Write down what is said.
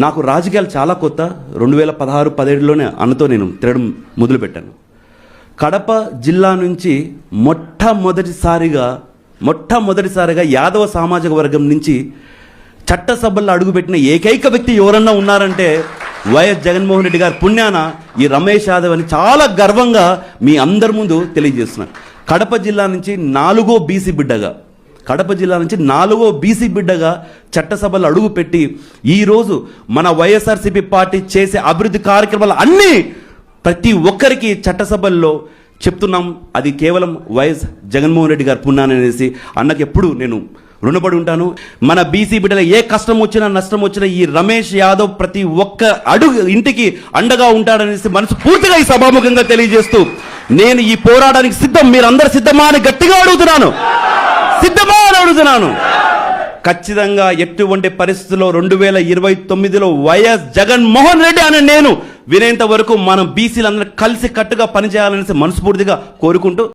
నాకు రాజకీయాలు చాలా కొత్త. 2016-17లోనే అన్నతో నేను తిరగడం మొదలుపెట్టాను. కడప జిల్లా నుంచి మొట్టమొదటిసారిగా యాదవ సామాజిక వర్గం నుంచి చట్టసభల్లో అడుగుపెట్టిన ఏకైక వ్యక్తి ఎవరన్నా ఉన్నారంటే వైఎస్ జగన్మోహన్ రెడ్డి గారి పుణ్యాన ఈ రమేష్ యాదవ్ అని చాలా గర్వంగా మీ అందరి ముందు తెలియజేస్తున్నాను. కడప జిల్లా నుంచి 4వ బీసీ బిడ్డగా చట్టసభలు అడుగుపెట్టి ఈరోజు మన వైఎస్ఆర్సీపీ పార్టీ చేసే అభివృద్ధి కార్యక్రమాలు అన్నీ ప్రతి ఒక్కరికి చట్టసభల్లో చెప్తున్నాం. అది కేవలం వైఎస్ జగన్మోహన్ రెడ్డి గారి పుణ్యాన్ని అనేసి అన్నకి ఎప్పుడు నేను రుణపడి ఉంటాను. మన బీసీ బిడ్డల ఏ కష్టం వచ్చినా నష్టం వచ్చినా ఈ రమేష్ యాదవ్ ప్రతి ఒక్క అడుగు ఇంటికి అండగా ఉంటాడనేసి మనసు పూర్తిగా ఈ సభాముఖంగా తెలియజేస్తూ నేను ఈ పోరాటానికి సిద్ధం. మీరందరూ సిద్ధమా అని గట్టిగా అడుగుతున్నాను. ఖచ్చితంగా ఎటువంటి పరిస్థితుల్లో 2029లో వైఎస్ జగన్మోహన్ రెడ్డి అని నేను వినేంత వరకు మనం బీసీలందరూ కలిసి కట్టుగా పనిచేయాలనేసి మనస్ఫూర్తిగా కోరుకుంటూ